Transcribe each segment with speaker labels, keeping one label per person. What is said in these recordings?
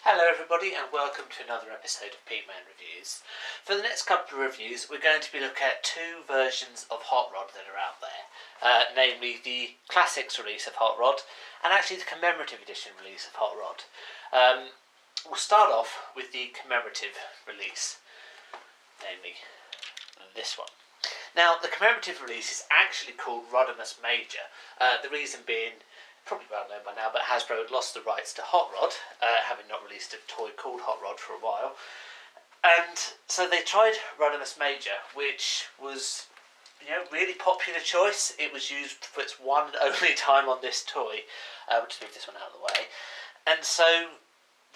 Speaker 1: Hello everybody and welcome to another episode of Peteman Reviews. For the next couple of reviews we're going to be looking at two versions of Hot Rod that are out there. Namely the Classics release of Hot Rod and actually the Commemorative Edition release of Hot Rod. We'll start off with the Commemorative release, namely this one. Now the Commemorative release is actually called Rodimus Major, the reason being probably well known by now, but Hasbro had lost the rights to Hot Rod, having not released a toy called Hot Rod for a while. And so they tried Rodimus Major, which was, really popular choice. It was used for its one and only time on this toy. We'll just move this one out of the way. And so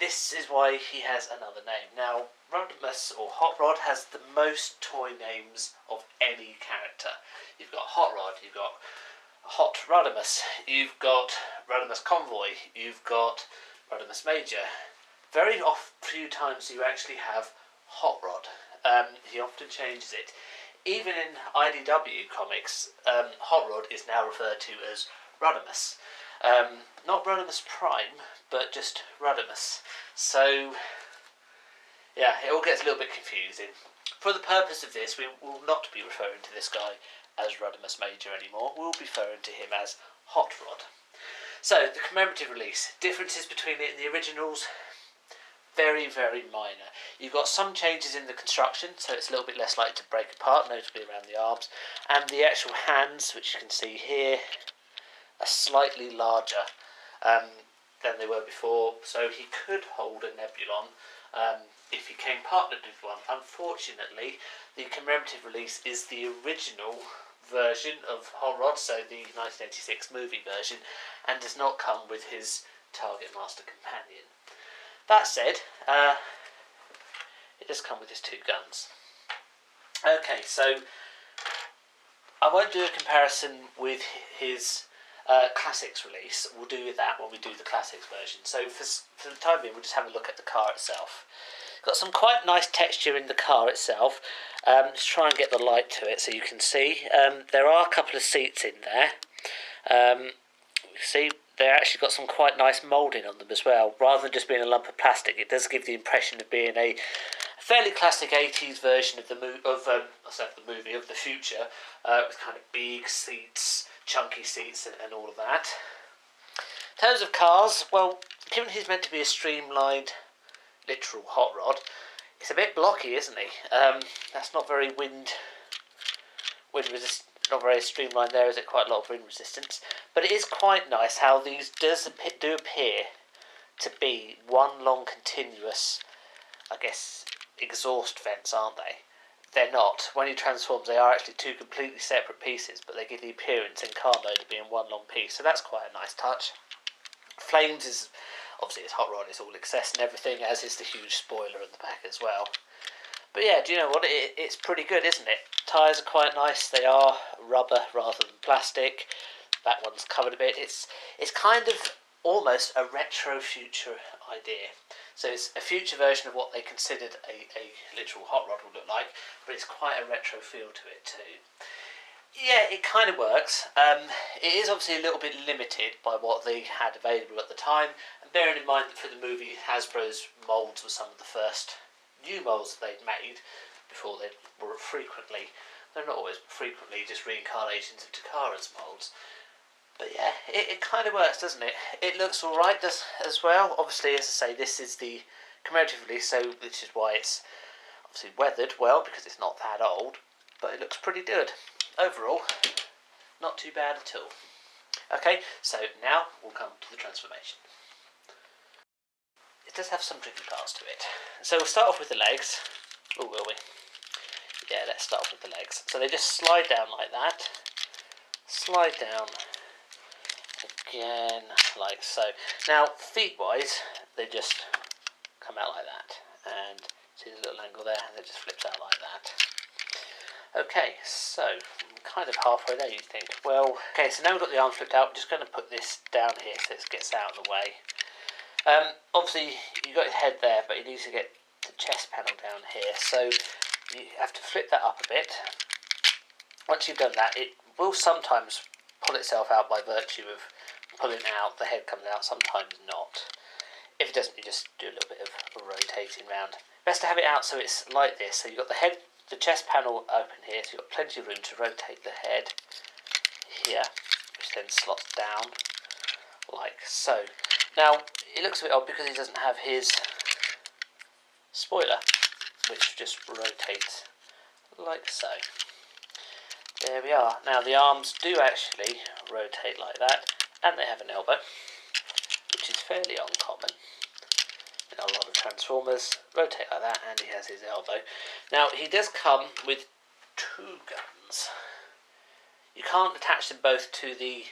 Speaker 1: this is why he has another name. Now, Rodimus, or Hot Rod, has the most toy names of any character. You've got Hot Rod, you've got Hot Rodimus, you've got Rodimus Convoy, you've got Rodimus Major. Very few times you actually have Hot Rod. He often changes it. Even in IDW comics, Hot Rod is now referred to as Rodimus. Not Rodimus Prime, but just Rodimus. So, yeah, it all gets a little bit confusing. For the purpose of this, we will not be referring to this guy as Rodimus Major anymore. We'll be referring to him as Hot Rod. So, the commemorative release. Differences between it and the originals, very, very minor. You've got some changes in the construction, so it's a little bit less likely to break apart, notably around the arms. And the actual hands, which you can see here, are slightly larger than they were before. So he could hold a Nebulon if he came partnered with one. Unfortunately, the commemorative release is the original version of Hot Rod, so the 1986 movie version, and does not come with his Target Master companion. That said, it does come with his two guns. Okay, so I won't do a comparison with his Classics release. We'll do that when we do the Classics version. So for the time being, we'll just have a look at the car itself. Got some quite nice texture in the car itself. Let's try and get the light to it so you can see. There are a couple of seats in there. See, they actually got some quite nice moulding on them as well. Rather than just being a lump of plastic, it does give the impression of being a fairly classic 80s version of the movie of the future, with kind of big seats, chunky seats, and all of that. In terms of cars, well, given he's meant to be a streamlined, literal Hot Rod, it's a bit blocky, isn't he? That's not very wind resistant. Not very streamlined there, is it? Quite a lot of wind resistance. But it is quite nice how these do appear to be one long continuous, I guess, exhaust vents, aren't they? They're not. When he transforms, they are actually two completely separate pieces, but they give the appearance in car mode of being one long piece, so that's quite a nice touch. Flames is, obviously it's Hot Rod, it's all excess and everything, as is the huge spoiler at the back as well. But yeah, do you know what? It's pretty good, isn't it? Tyres are quite nice. They are rubber rather than plastic. That one's covered a bit. It's kind of almost a retro future idea. So it's a future version of what they considered a literal Hot Rod would look like, but it's quite a retro feel to it too. Yeah, it kind of works. It is obviously a little bit limited by what they had available at the time, and bearing in mind that for the movie, Hasbro's moulds were some of the first new moulds that they'd made before they were they're not always frequently just reincarnations of Takara's moulds. But yeah, it kind of works, doesn't it? It looks alright as well. Obviously, as I say, this is the commemorative release, so which is why it's obviously weathered well, because it's not that old, but it looks pretty good. Overall, not too bad at all. Okay, so now we'll come to the transformation. It does have some tricky parts to it. So we'll start off with the legs. Or will we? Yeah, let's start off with the legs. So they just slide down like that. Slide down again, like so. Now, feet-wise, they just come out like that. And see the little angle there? And it just flips out like that. Okay, so I'm kind of halfway there, you think. Well, okay, so now we've got the arms flipped out. I'm just going to put this down here so it gets out of the way. Obviously, you've got his head there, but you need to get the chest panel down here. So you have to flip that up a bit. Once you've done that, it will sometimes pull itself out by virtue of pulling out, the head comes out, sometimes not. If it doesn't, you just do a little bit of rotating round. Best to have it out so it's like this. So you've got the head, the chest panel open here, so you've got plenty of room to rotate the head here, which then slots down like so. Now, it looks a bit odd because he doesn't have his spoiler, which just rotates like so. There we are. Now, the arms do actually rotate like that, and they have an elbow, which is fairly uncommon. A lot of Transformers rotate like that, and he has his elbow. Now, he does come with two guns. You can't attach them both to the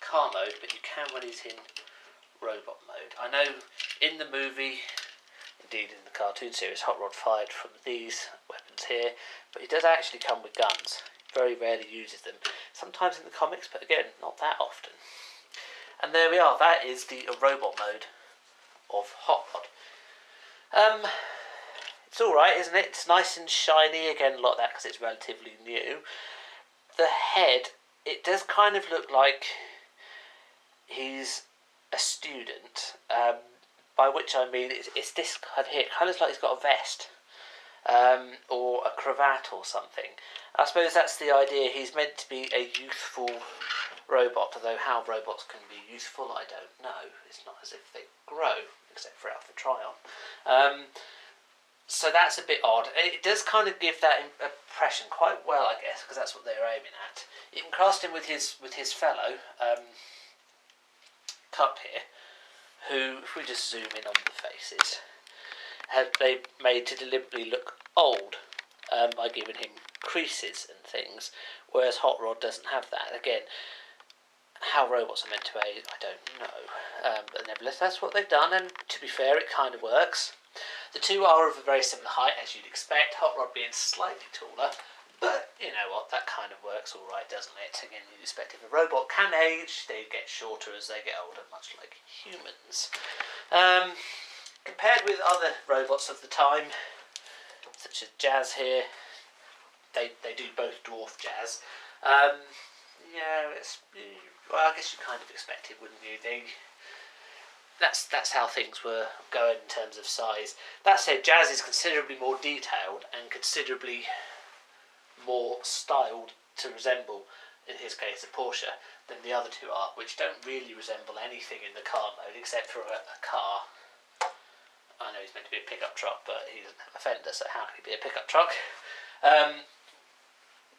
Speaker 1: car mode, but you can when he's in robot mode. I know in the movie, indeed in the cartoon series, Hot Rod fired from these weapons here, but he does actually come with guns. Very rarely uses them. Sometimes in the comics, but again, not that often. And there we are. That is the robot mode of Hot Rod. It's alright, isn't it? It's nice and shiny, again, a lot of that because it's relatively new. The head, it does kind of look like he's a student, by which I mean it's this kind of here. It kind of looks like he's got a vest, or a cravat or something. I suppose that's the idea. He's meant to be a youthful robot, although how robots can be useful, I don't know. It's not as if they grow, except for Alpha Trion. So that's a bit odd. It does kind of give that impression quite well, I guess, because that's what they're aiming at. You can cast him with his fellow Cup here, who, if we just zoom in on the faces, have they made to deliberately look old by giving him creases and things, whereas Hot Rod doesn't have that. Again, how robots are meant to age, I don't know. But nevertheless, that's what they've done, and to be fair, it kind of works. The two are of a very similar height, as you'd expect, Hot Rod being slightly taller, but you know what, that kind of works alright, doesn't it? Again, you'd expect if a robot can age, they get shorter as they get older, much like humans. Compared with other robots of the time, such as Jazz here, they do both dwarf Jazz. Yeah, well, I guess you kind of expect it, wouldn't you? That's how things were going in terms of size. That said, Jazz is considerably more detailed and considerably more styled to resemble, in his case, a Porsche, than the other two are, which don't really resemble anything in the car mode except for a car. I know he's meant to be a pickup truck, but he doesn't have a fender, so how can he be a pickup truck?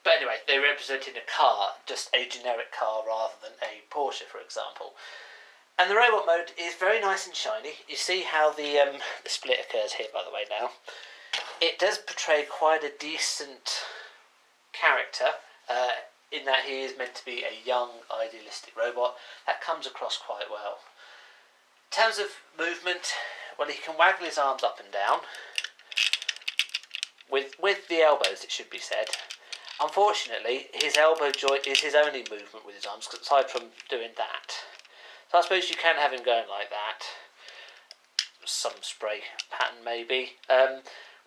Speaker 1: But anyway, they're representing a car, just a generic car rather than a Porsche, for example. And the robot mode is very nice and shiny. You see how the split occurs here, by the way, now. It does portray quite a decent character, in that he is meant to be a young, idealistic robot. That comes across quite well. In terms of movement, well, he can waggle his arms up and down, with the elbows, it should be said. Unfortunately, his elbow joint is his only movement with his arms, aside from doing that. So I suppose you can have him going like that. Some spray pattern maybe.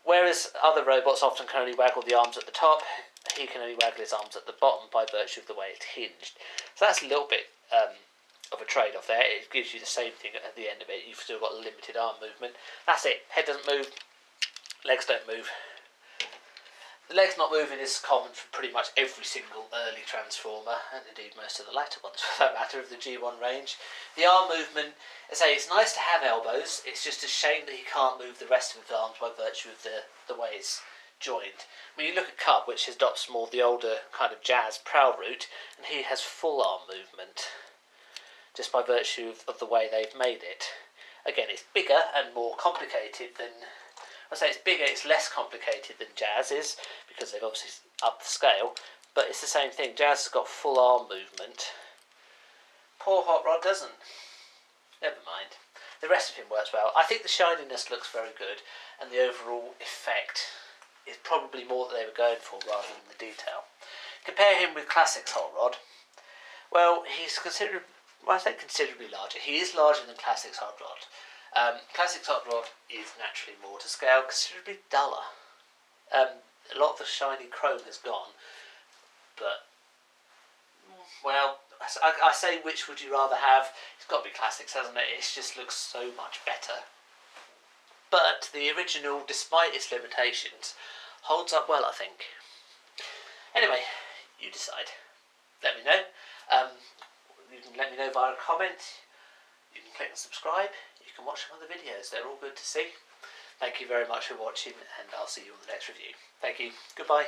Speaker 1: Whereas other robots often can only waggle the arms at the top, he can only waggle his arms at the bottom by virtue of the way it's hinged. So that's a little bit of a trade-off there. It gives you the same thing at the end of it. You've still got limited arm movement. That's it. Head doesn't move. Legs don't move. The legs not moving is common for pretty much every single early Transformer, and indeed most of the latter ones for that matter, of the G1 range. The arm movement, I say, it's nice to have elbows, it's just a shame that he can't move the rest of his arms by virtue of the way it's joined. When you look at Cub, which adopts more the older kind of Jazz prowl route, and he has full arm movement, just by virtue of the way they've made it. Again, it's bigger and more complicated than... I say it's bigger, it's less complicated than Jazz is, because they've obviously upped the scale, but it's the same thing. Jazz has got full arm movement. Poor Hot Rod doesn't. Never mind. The rest of him works well. I think the shininess looks very good, and the overall effect is probably more that they were going for rather than the detail. Compare him with Classics Hot Rod. Well, he's considerably, well, I say considerably larger. He is larger than Classics Hot Rod. Classics Hot Rod is naturally more to scale, considerably duller. A lot of the shiny chrome has gone, but, well, I say which would you rather have. It's got to be classics, hasn't it? It just looks so much better. But the original, despite its limitations, holds up well, I think. Anyway, you decide. Let me know. You can let me know via a comment. You can click and subscribe. You can watch some other videos. They're all good to see. Thank you very much for watching, and I'll see you on the next review. Thank you. Goodbye.